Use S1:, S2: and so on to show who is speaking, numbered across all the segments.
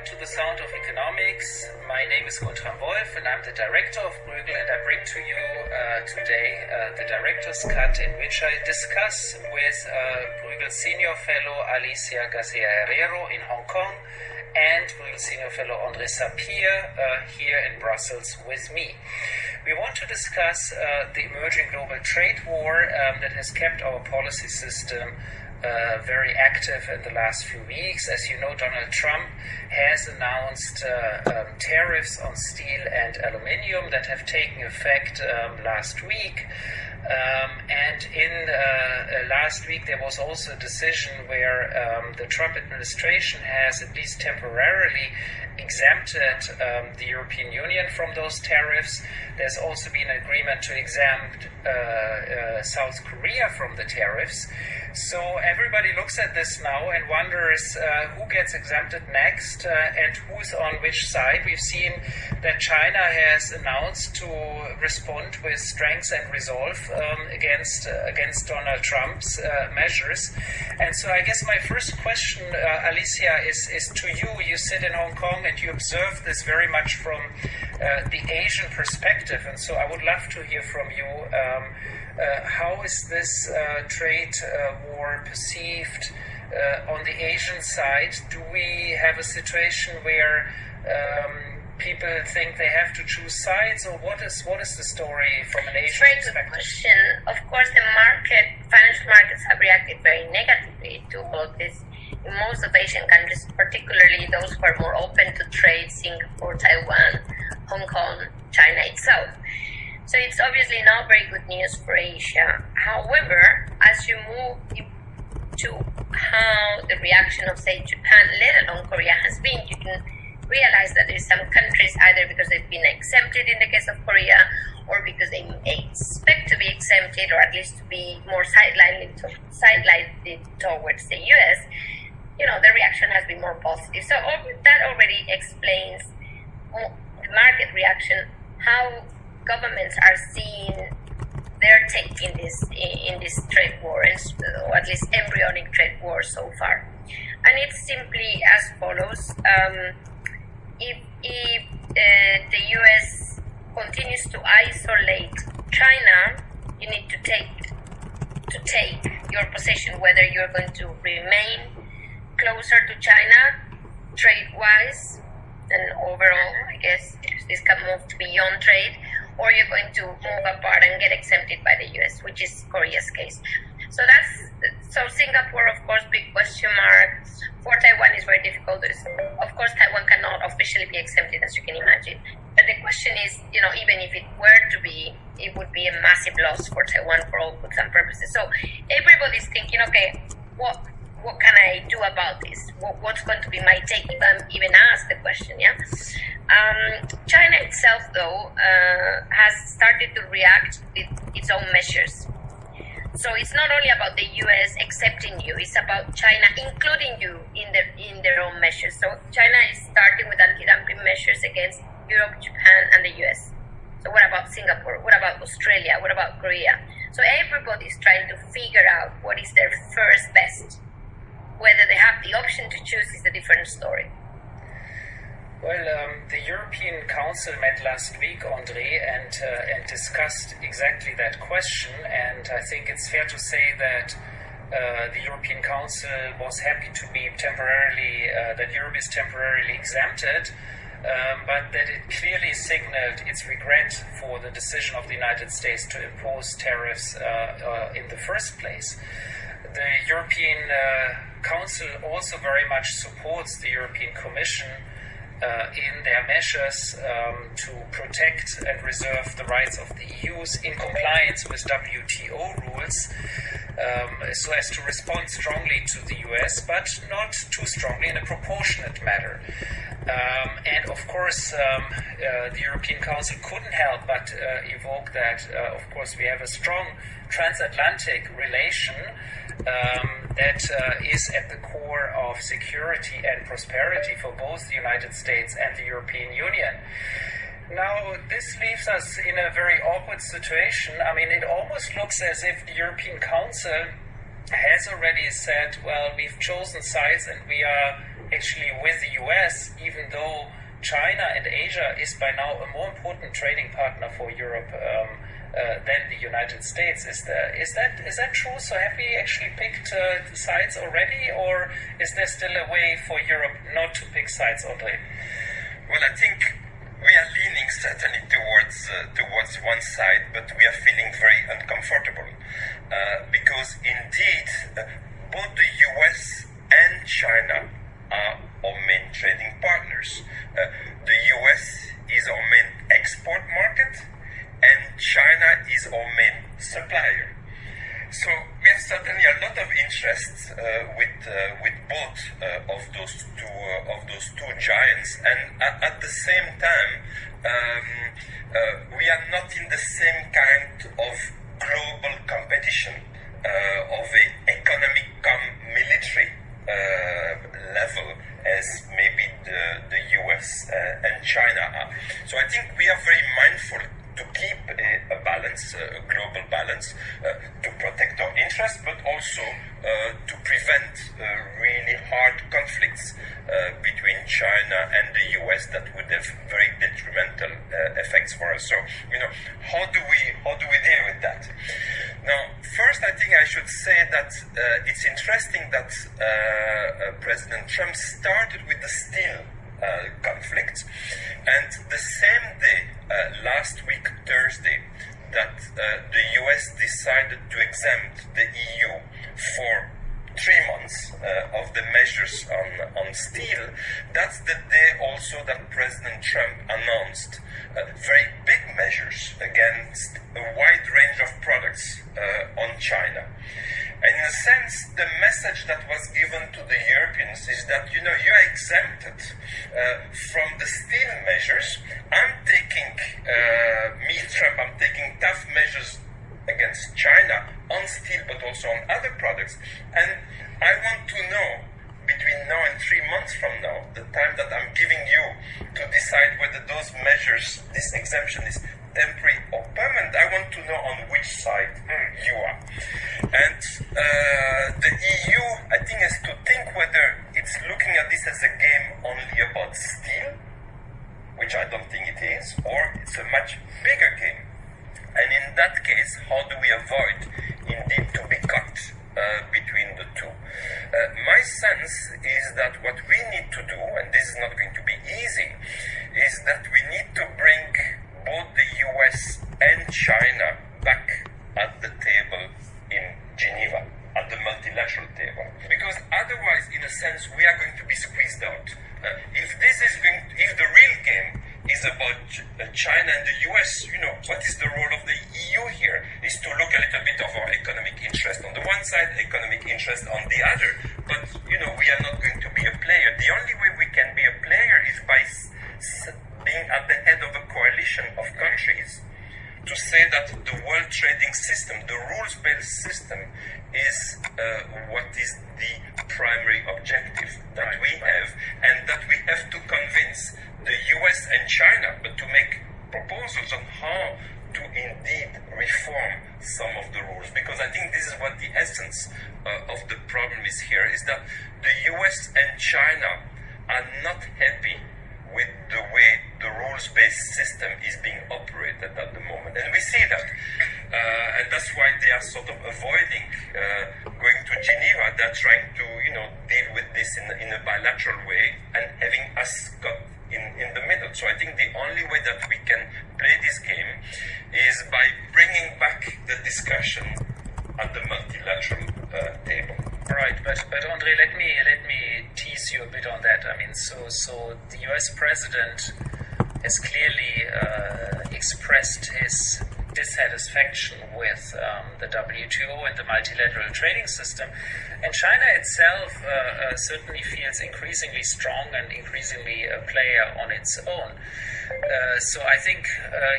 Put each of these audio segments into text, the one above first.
S1: Welcome to the Sound of Economics. My name is Guntram Wolf and I'm the director of Bruegel, and I bring to you today the director's cut in which I discuss with Bruegel Senior Fellow Alicia Garcia Herrero in Hong Kong and Bruegel Senior Fellow André Sapir here in Brussels with me. We want to discuss the emerging global trade war that has kept our policy system very active in the last few weeks. As you know, Donald Trump has announced tariffs on steel and aluminium that have taken effect last week. And in last week there was also a decision where the Trump administration has at least temporarily exempted the European Union from those tariffs. There's also been an agreement to exempt South Korea from the tariffs. So everybody looks at this now and wonders who gets exempted next and who's on which side. We've seen that China has announced to respond with strength and resolve against Donald Trump's measures. And so I guess my first question, Alicia, is to you. You sit in Hong Kong and you observe this very much from the Asian perspective. And so I would love to hear from you. How is this trade war perceived on the Asian side? Do we have a situation where people think they have to choose sides, or what is the story from an Asian perspective?
S2: Very good question. Of course, the financial markets have reacted very negatively to all this. In most of Asian countries, particularly those who are more open to trade, Singapore, Taiwan, Hong Kong, China itself. So it's obviously not very good news for Asia. However, as you move to how the reaction of, say, Japan, let alone Korea, has been, you can realize that there's some countries, either because they've been exempted in the case of Korea, or because they expect to be exempted, or at least to be more sidelined towards the US, the reaction has been more positive. So that already explains the market reaction, how governments are seeing their take in this trade war, or at least embryonic trade war so far. And it's simply as follows. If the US continues to isolate China, you need to take your position whether you're going to remain closer to China trade-wise and overall, I guess this can move beyond trade, or you're going to move apart and get exempted by the US, which is Korea's case. So Singapore, of course, big question mark. For Taiwan is very difficult. Of course, Taiwan cannot officially be exempted, as you can imagine. But the question is, even if it were to be, it would be a massive loss for Taiwan for all intents and purposes. So everybody's thinking, okay, what can I do about this? What's going to be my take? Even asked the question, yeah? China itself, though, has started to react with its own measures. So it's not only about the US accepting you, it's about China including you in their own measures. So China is starting with anti-dumping measures against Europe, Japan, and the US. So what about Singapore? What about Australia? What about Korea? So everybody's trying to figure out what is their first best. Whether they have the option to choose is a different story.
S1: Well, the European Council met last week, André, and discussed exactly that question. And I think it's fair to say that the European Council was happy to be that Europe is temporarily exempted, but that it clearly signaled its regret for the decision of the United States to impose tariffs in the first place. The European Council also very much supports the European Commission in their measures to protect and reserve the rights of the EUs in compliance with WTO rules, so as to respond strongly to the US, but not too strongly, in a proportionate manner. And of course, the European Council couldn't help but evoke that, of course, we have a strong transatlantic relation that is at the core of security and prosperity for both the United States and the European Union. Now, this leaves us in a very awkward situation. I mean, it almost looks as if the European Council has already said, well, we've chosen sides and we are actually with the US, even though China and Asia is by now a more important trading partner for Europe than the United States. Is that true? So have we actually picked sides already, or is there still a way for Europe not to pick sides, Andre?
S3: Well, I think we are leaning certainly towards one side, but we are feeling very uncomfortable because indeed both the US and China are our main trading partners. The US is our main export market, and China is our main supplier. So we have certainly a lot of interest with both of those two giants, and at the same time, we are not in the same kind of global competition of a economic military level as maybe the US and China are. So I think we are very mindful to keep a balance, a global balance, to protect our interests, but also to prevent really hard conflicts between China and the US that would have very detrimental effects for us. So, how do we deal with that? Now, first, I think I should say that it's interesting that President Trump started with the steel conflict, and the same day, last week Thursday, that the US decided to exempt the EU for 3 months of the measures on steel. That's the day also that President Trump announced very big measures against a wide range of products on China. And in a sense, the message that was given to the Europeans is that, you are exempted from the steel measures. Trump, I'm taking tough measures against China on steel, but also on other products. And I want to know, between now and 3 months from now, the time that I'm giving you to decide whether those measures, this exemption is temporary or permanent, I want to know on which side you are. And the EU, I think, has to think whether it's looking at this as a game only about steel, which I don't think it is, or it's a much bigger game. And in that case, how do we avoid indeed to be caught between the two? My sense is that what we need to do, and this is not going to be easy, is that we need to bring both the US and China back at the table in Geneva, at the multilateral table. Because otherwise, in a sense, we are going to be squeezed out. If the real game is about China and the US, what is the role of the EU here? Is to look a little bit of our economic interest on the one side, economic interest on the other. But, we are not going to be a player. The only way we can be a player is by being at the head of a coalition of countries to say that the world trading system, the rules-based system, is what is the primary objective that we have, and that we have to convince the US and China, but to make proposals on how to indeed reform some of the rules. Because I think this is what the essence of the problem is here, is that the US and China are not happy with the way the rules-based system is being operated at the moment. And we see that. And that's why they are sort of avoiding going to Geneva. They're trying to, deal with this in a bilateral way and having us got in the middle. So I think the only way that we can play this game is by bringing back the discussion at the multilateral table.
S1: Right, but Andre, let me tease you a bit on that. I mean, so the US president has clearly expressed his dissatisfaction with the WTO and the multilateral trading system, and China itself certainly feels increasingly strong and increasingly a player on its own. So I think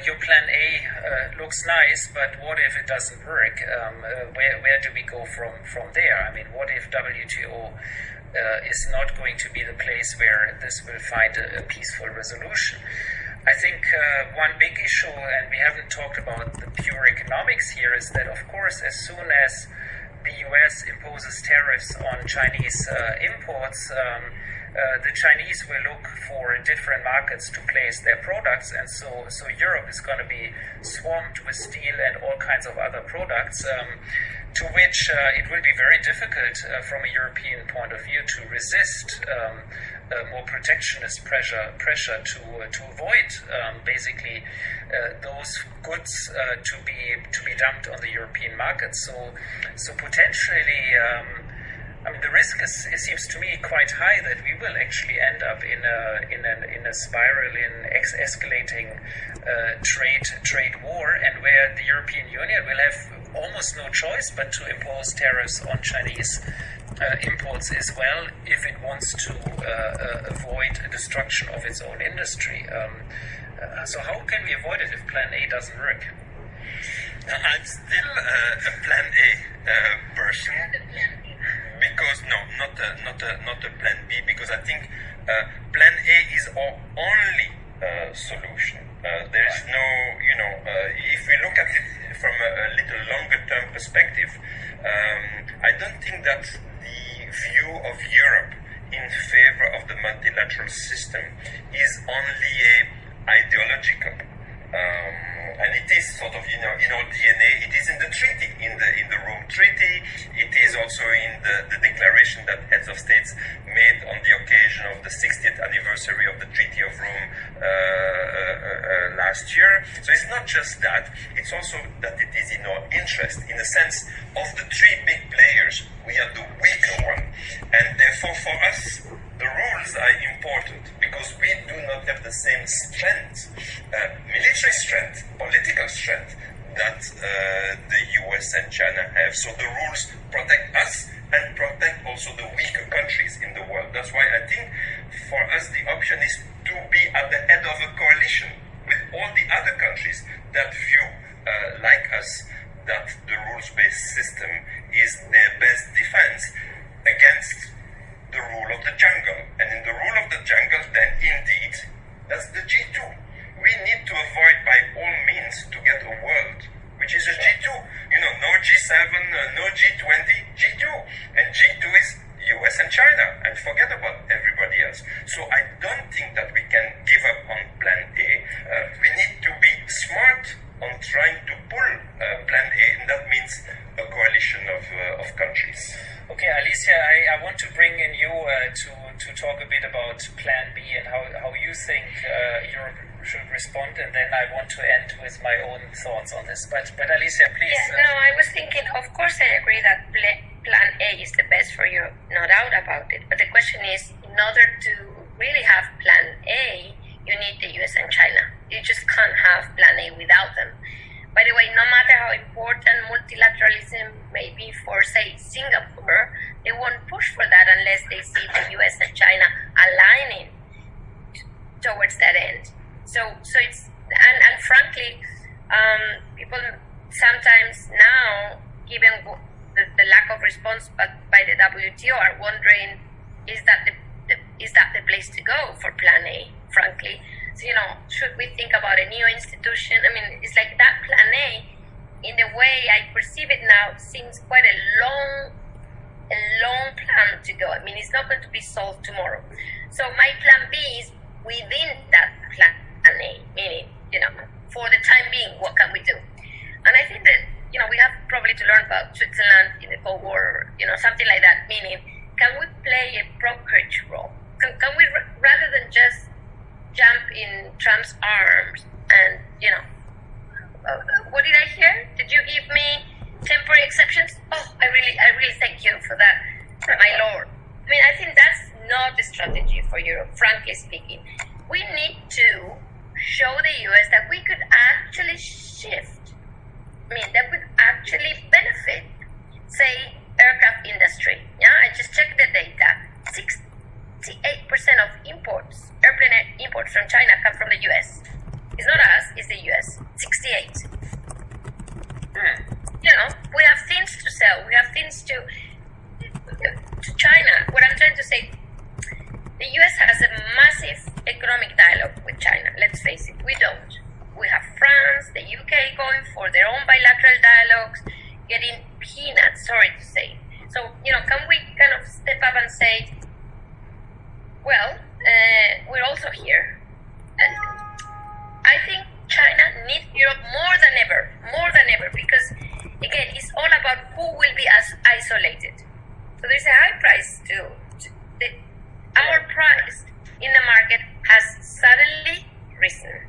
S1: your plan A looks nice, but what if it doesn't work? Where do we go from there? I mean, what if WTO is not going to be the place where this will find a peaceful resolution? I think one big issue, and we haven't talked about the pure economics here, is that, of course, as soon as the US imposes tariffs on Chinese imports, the Chinese will look for different markets to place their products, and so Europe is going to be swamped with steel and all kinds of other products, to which it will be very difficult from a European point of view to resist more protectionist pressure to avoid basically those goods to be dumped on the European market. So potentially, I mean, the risk it seems to me quite high that we will actually end up in a spiral in escalating trade war, and where the European Union will have almost no choice but to impose tariffs on Chinese imports as well, if it wants to avoid a destruction of its own industry. So how can we avoid it if Plan A doesn't work?
S3: I'm still a Plan A person, because not a Plan B, because I think Plan A is our only solution. There is no, if we look at it from a little longer term perspective, I don't think that the view of Europe in favor of the multilateral system is only ideological. And it is sort of, in our DNA, it is in the treaty, in the Rome Treaty, it is also in the declaration that heads of states made on the occasion of the 60th anniversary of the Treaty of Rome last year. So it's not just that, it's also that it is in our interest, in the sense of the three big players, we are the weaker one. And therefore for us, the rules are important, because we do not have the same strength, military strength, political strength, that the US and China have. So the rules protect us and protect also the weaker countries in the world. That's why I think for us the option is to be at the head of a coalition with all the other countries that view, like us, that the rules-based system is their best defense against the rule of the jungle. And in the rule of the jungle, then indeed, that's the G2. We need to avoid by all means to get a world which is a G2. No G7, no G20, G2. And G2 is US and China, and forget about everybody else. So I don't think that we can give up on Plan A. We need to be smart on trying to pull Plan A, and that means a coalition of countries.
S1: Okay, Alicia, I want to bring in you to talk a bit about Plan B and how you think Europe should respond, and then I want to end with my own thoughts on this. But Alicia, please.
S2: Yeah, no, I was thinking, of course I agree that Plan A is the best for Europe, no doubt about it. But the question is, in order to really have Plan A, you need the US and China. You just can't have Plan A without them. By the way, no matter how important multilateralism may be for, say, Singapore, they won't push for that unless they see the US and China aligning towards that end. So it's, and frankly, people sometimes now, given the lack of response by the WTO, are wondering, is that the place to go for Plan A, frankly? So, should we think about a new institution? I mean, it's like that Plan A, in the way I perceive it now, seems quite a long plan to go. I mean, it's not going to be solved tomorrow. So my Plan B is within that Plan A, meaning, for the time being, what can we do? And I think that, we have probably to learn about Switzerland in the Cold War, something like that, meaning, can we play a brokerage role? Can we, rather than just jump in Trump's arms and, what did I hear? Did you give me temporary exceptions? Oh, I really thank you for that, my lord. I mean, I think that's not the strategy for Europe, frankly speaking. We need to show the US that we could actually shift, that would actually benefit, say, aircraft industry. Yeah, I just checked the data. 68% of airplane imports from China come from the US. It's not us, it's the US. 68. We have things to sell. We have things to China. What I'm trying to say, the US has a massive economic dialogue with China. Let's face it, we don't. We have France, the UK going for their own bilateral dialogues, getting peanuts, sorry to say. So, can we kind of step up and say, Well, we're also here. And I think China needs Europe more than ever, because, again, it's all about who will be as isolated. So there's a high price too. Our price in the market has suddenly risen.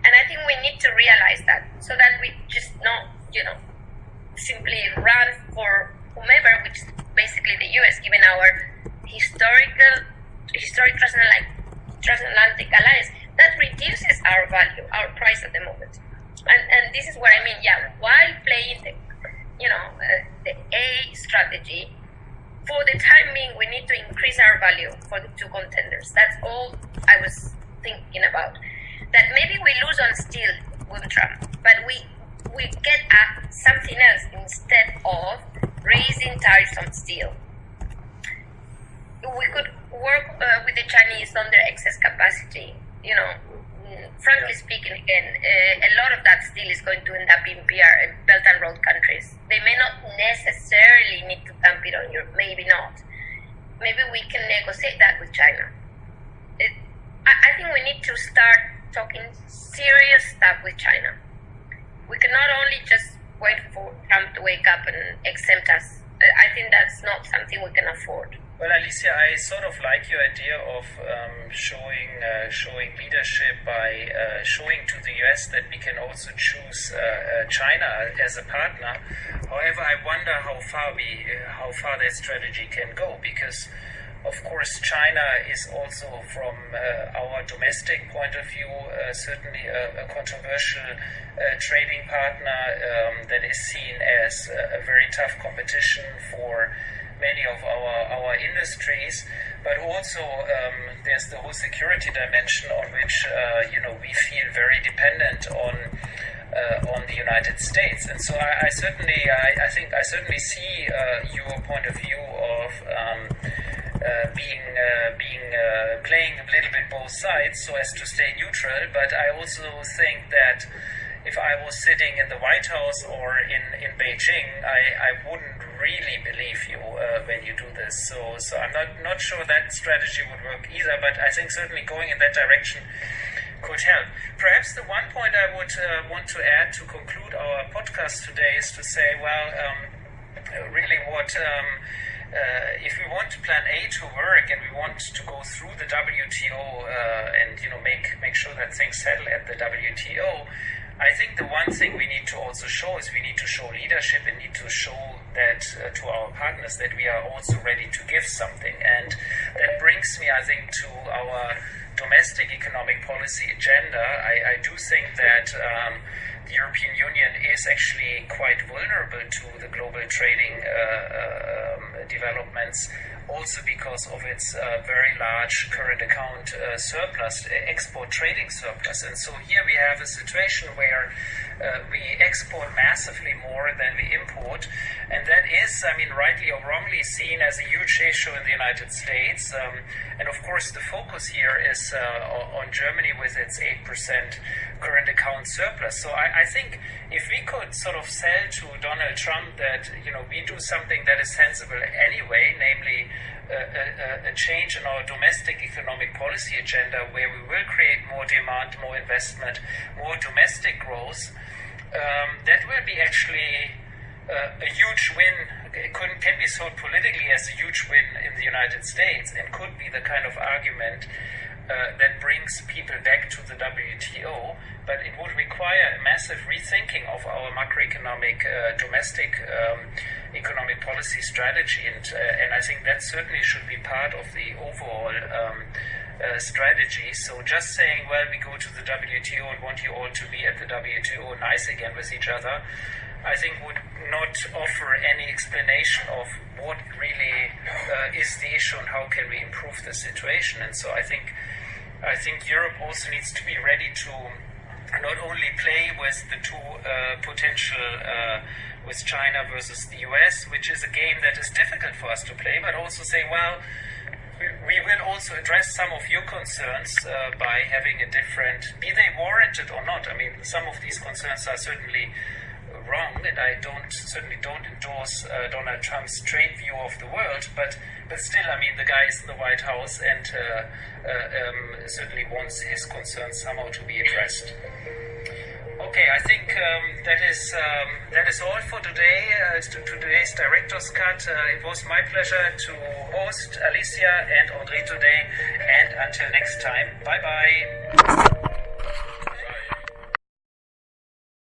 S2: And I think we need to realize that, so that we just not, simply run for whomever, which is basically the US, given our historic transatlantic alliance, that reduces our value, our price at the moment. And this is what I mean, while playing the A strategy, for the time being, we need to increase our value for the two contenders. That's all I was thinking about. That maybe we lose on steel with Trump, but we get at something else instead of raising tariffs on steel. We could work with the Chinese on their excess capacity. Frankly speaking, again, a lot of that steel is going to end up in Belt and Road countries. They may not necessarily need to dump it on Europe, maybe not. Maybe we can negotiate that with China. I think we need to start talking serious stuff with China. We cannot only just wait for Trump to wake up and exempt us. I think that's not something we can afford.
S1: Well, Alicia, I sort of like your idea of showing leadership by showing to the US that we can also choose China as a partner. However, I wonder how far that strategy can go, because, of course, China is also, from our domestic point of view, certainly a controversial trading partner that is seen as a very tough competition for many of our industries, but also there's the whole security dimension on which we feel very dependent on the United States. And so I certainly see your point of view of playing a little bit both sides so as to stay neutral, but I also think that if I was sitting in the White House or in Beijing, I wouldn't really believe you when you do this. So I'm not sure that strategy would work either, but I think certainly going in that direction could help. Perhaps the one point I would want to add to conclude our podcast today is to say, really what... if we want Plan A to work and we want to go through the WTO and make sure that things settle at the WTO, I think the one thing we need to also show is we need to show leadership and need to show that to our partners that we are also ready to give something. And that brings me, I think, to our domestic economic policy agenda. I do think that the European Union is actually quite vulnerable to the global trading developments, also because of its very large current account surplus, export trading surplus. And so here we have a situation where we export massively more than we import, and that is, rightly or wrongly seen as a huge issue in the United States. And of course, the focus here is on Germany with its 8% current account surplus. So I think if we could sort of sell to Donald Trump that we do something that is sensible anyway, namely a change in our domestic economic policy agenda where we will create more demand, more investment, more domestic growth, that will be actually a huge win. It can be sold politically as a huge win in the United States and could be the kind of argument that brings people back to the WTO, but it would require a massive rethinking of our macroeconomic domestic economic policy strategy, and I think that certainly should be part of the overall strategy. So just saying, well, we go to the WTO and want you all to be at the WTO nice again with each other, I think would not offer any explanation of what really is the issue and how can we improve the situation. And so I think Europe also needs to be ready to not only play with the two potential with China versus the US, which is a game that is difficult for us to play, but also say, well, we will also address some of your concerns by having a different, be they warranted or not. Some of these concerns are certainly wrong, and I certainly don't endorse Donald Trump's trade view of the world, but still, I mean, the guy is in the White House and certainly wants his concerns somehow to be addressed. Okay, I think that is all for today. Today's Director's Cut. It was my pleasure to host Alicia and Audrey today, and until next time, bye bye.